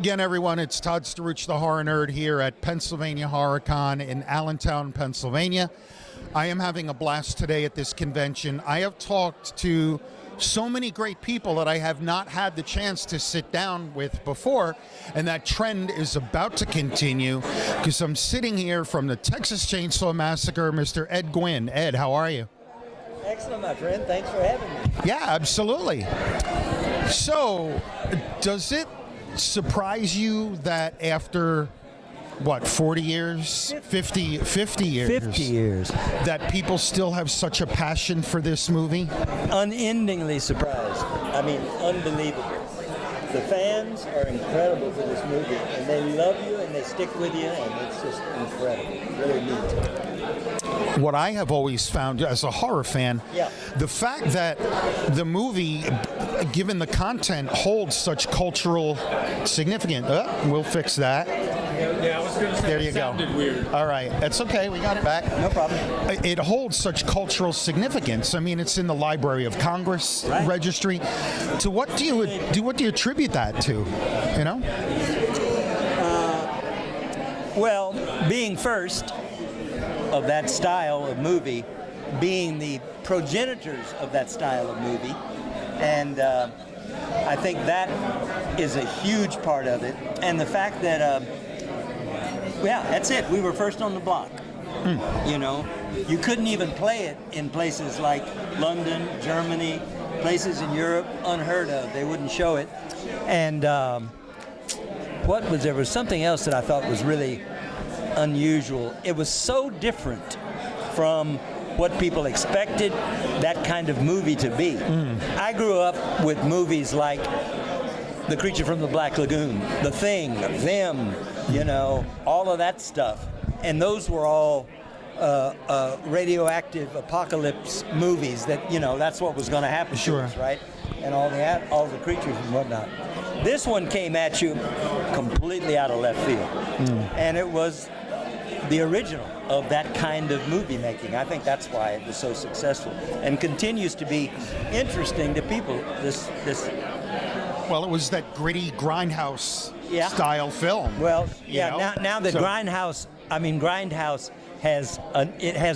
again, everyone. It's Todd Staruch, the Horror Nerd, here at Pennsylvania HorrorCon in Allentown, Pennsylvania. I am having a blast today at this convention. I have talked to so many great people that I have not had the chance to sit down with before, and that trend is about to continue because I'm sitting here from the Texas Chainsaw Massacre, Mr. Ed Guinn. Ed, how are you? Excellent, my friend. Thanks for having me. Yeah, absolutely. So, does it surprise you that after, what, 40 years? 50 years? 50 years. That people still have such a passion for this movie? Unendingly surprised. I mean, unbelievable. The fans are incredible for this movie, and they love you and they stick with you, and it's just incredible. Really neat. What I have always found as a horror fan, the fact that the movie, given the content, holds such cultural significance. We'll fix that. Yeah, I was going to say there you it sounded go. Weird. All right, that's okay. We got it back. No problem. It holds such cultural significance. I mean, it's in the Library of Congress registry. So, what do you attribute that to? You know? Well, being first of that style of movie, being the progenitors of that style of movie, and I think that is a huge part of it. And the fact that, that's it. We were first on the block. You know, you couldn't even play it in places like London, Germany, places in Europe, unheard of. They wouldn't show it. And there was something else that I thought was really unusual. It was so different from what people expected that kind of movie to be. I grew up with movies like The Creature from the Black Lagoon, The Thing, Them, you know, all of that stuff. And those were all radioactive apocalypse movies that, you know, that's what was going to happen to us, right? And all the creatures and whatnot. This one came at you completely out of left field. And it was the original of that kind of movie making. I think that's why it was so successful and continues to be interesting to people. Well, it was that gritty grindhouse style film. Well, now the Grindhouse has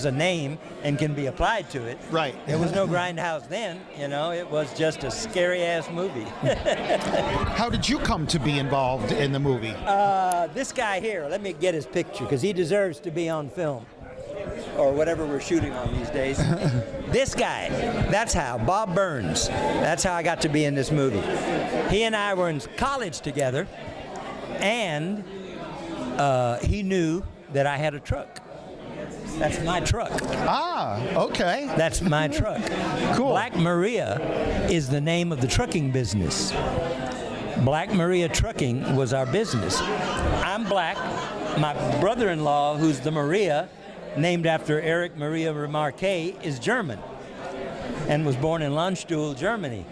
a name and can be applied to it. Right. There was no Grindhouse then, you know. It was just a scary ass movie. How did you come to be involved in the movie? This guy here, let me get his picture because he deserves to be on film or whatever we're shooting on these days. This guy, that's how, Bob Burns, that's how I got to be in this movie. He and I were in college together, and he knew that I had a truck. That's my truck. Ah, okay. That's my truck. Cool. Black Maria is the name of the trucking business. Black Maria Trucking was our business. I'm black. My brother-in-law, who's the Maria, named after Erich Maria Remarque, is German and was born in Landstuhl, Germany.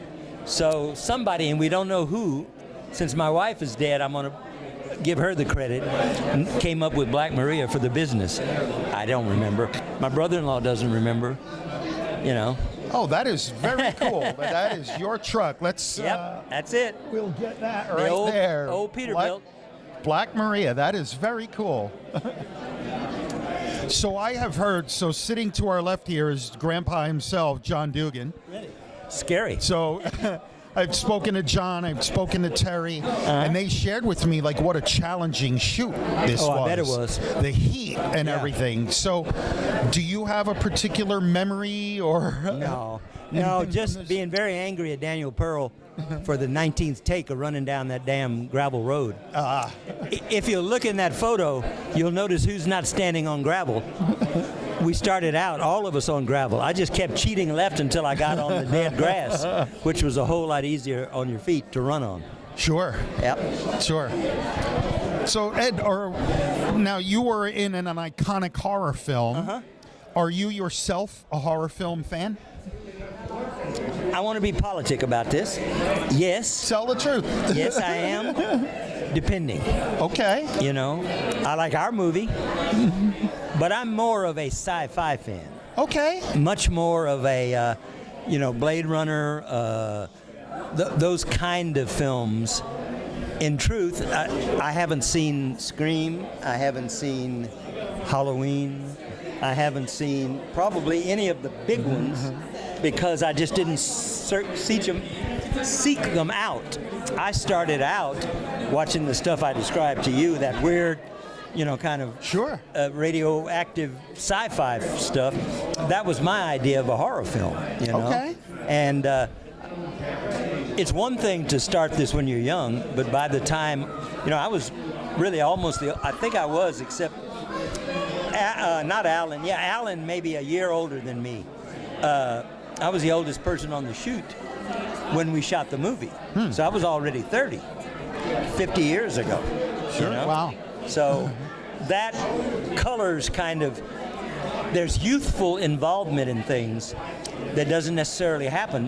So somebody, and we don't know who, since my wife is dead, I'm going to give her the credit, came up with Black Maria for the business. I don't remember. My brother-in-law doesn't remember, you know. Oh, that is very cool. That is your truck. Let's. That's it. We'll get that there. Old Peterbilt. Black Maria. That is very cool. So I have heard. So sitting to our left here is Grandpa himself, John Dugan. Really? Scary. So. I've spoken to John, I've spoken to Terry, and they shared with me like what a challenging shoot this was. I bet it was. The heat and everything. So, do you have a particular memory or? No, just being very angry at Daniel Pearl for the 19th take of running down that damn gravel road. If you look in that photo, you'll notice who's not standing on gravel. We started out, all of us on gravel. I just kept cheating left until I got on the dead grass, which was a whole lot easier on your feet to run on. Sure. Yep. Sure. So, Ed, now you were in an iconic horror film. Are you yourself a horror film fan? I want to be politic about this. Yes. Tell the truth. Yes, I am. Depending. Okay. You know, I like our movie, but I'm more of a sci-fi fan. Okay. Much more of a, Blade Runner, those kind of films in truth, I haven't seen Scream. I haven't seen Halloween. I haven't seen probably any of the big ones because I just didn't seek them out. I started out watching the stuff I described to you, that weird, kind of radioactive sci-fi stuff. That was my idea of a horror film, Okay. And it's one thing to start this when you're young, but by the time, I was really almost I think I was, except not Alan. Yeah, Alan maybe a year older than me. I was the oldest person on the shoot when we shot the movie. So I was already 30, 50 years ago. Sure. Wow. So that colors kind of, there's youthful involvement in things that doesn't necessarily happen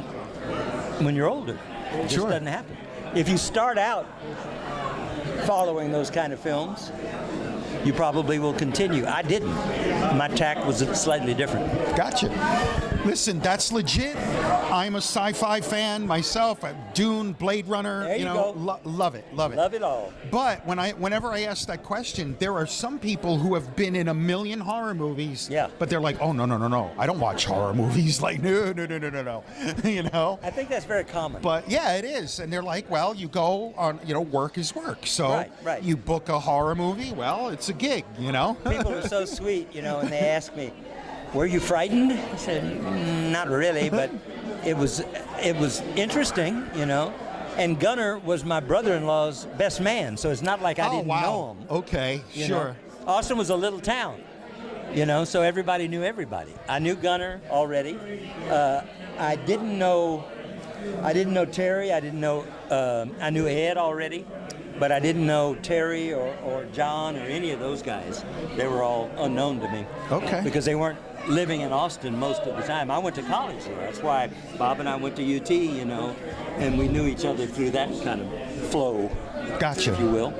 when you're older. It just doesn't happen. If you start out following those kind of films, you probably will continue. I didn't. My tack was slightly different. Gotcha. Listen, that's legit. I'm a sci-fi fan myself. Dune, Blade Runner. There you go. Love it. Love it all. But whenever I ask that question, there are some people who have been in a million horror movies. Yeah. But they're like, oh no, I don't watch horror movies. Like no. I think that's very common. But yeah, it is. And they're like, well, you go on. Work is work. So right. You book a horror movie. Well, it's a gig. People are so sweet, and they ask me, were you frightened? I said, not really, but it was interesting, And Gunner was my brother-in-law's best man, so it's not like I didn't know him. Okay, sure. Austin was a little town, so everybody knew everybody. I knew Gunner already. I didn't know Terry. I knew Ed already. But I didn't know Terry or John or any of those guys. They were all unknown to me. Okay. Because they weren't living in Austin most of the time. I went to college there. That's why Bob and I went to UT, and we knew each other through that kind of flow. Gotcha. If you will.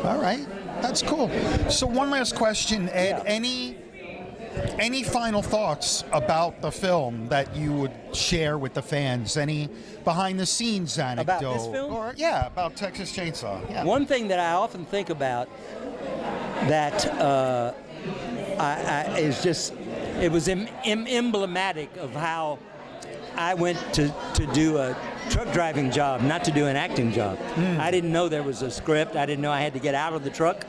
All right. That's cool. So one last question, Ed. Yeah. Any final thoughts about the film that you would share with the fans? Any behind-the-scenes anecdote? About this film? Or, about Texas Chainsaw. Yeah. One thing that I often think about that is just, it was emblematic of how I went to do a truck driving job, not to do an acting job. I didn't know there was a script. I didn't know I had to get out of the truck.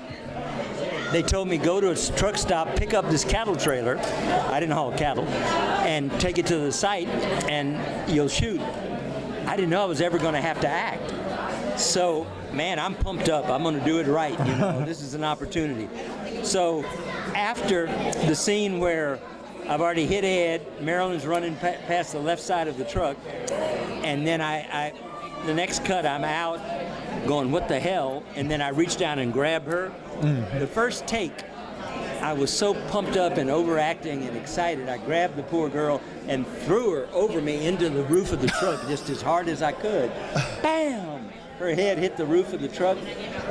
They told me, go to a truck stop, pick up this cattle trailer. I didn't haul cattle. And take it to the site, and you'll shoot. I didn't know I was ever going to have to act. So, man, I'm pumped up. I'm going to do it right. This is an opportunity. So, after the scene where I've already hit Ed, Marilyn's running past the left side of the truck, and then the next cut, I'm out going, what the hell? And then I reach down and grab her. The first take, I was so pumped up and overacting and excited, I grabbed the poor girl and threw her over me into the roof of the truck just as hard as I could. Bam! Her head hit the roof of the truck.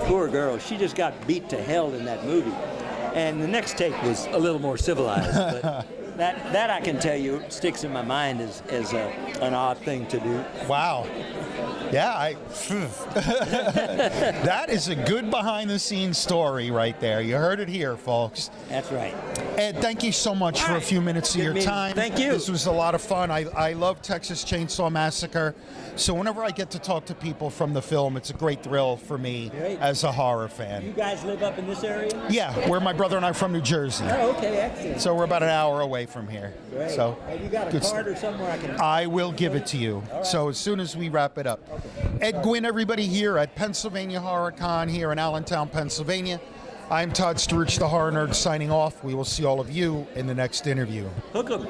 Poor girl, she just got beat to hell in that movie. And the next take was a little more civilized, but that I can tell you sticks in my mind as an odd thing to do. Wow. Yeah, that is a good behind-the-scenes story right there. You heard it here, folks. That's right. Ed, thank you so much for a few minutes of your time. Thank you. This was a lot of fun. I love Texas Chainsaw Massacre. So whenever I get to talk to people from the film, it's a great thrill for me as a horror fan. You guys live up in this area? Yeah, where my brother and I are from New Jersey. Oh, okay, excellent. So we're about an hour away from here. Great. So have you got a card or somewhere I can... I will give it to you. Right. So as soon as we wrap it up. Okay. Ed Guinn, everybody, here at Pennsylvania Horror Con here in Allentown, Pennsylvania. I'm Todd Sturridge, the Horror Nerd, signing off. We will see all of you in the next interview. Hook 'em.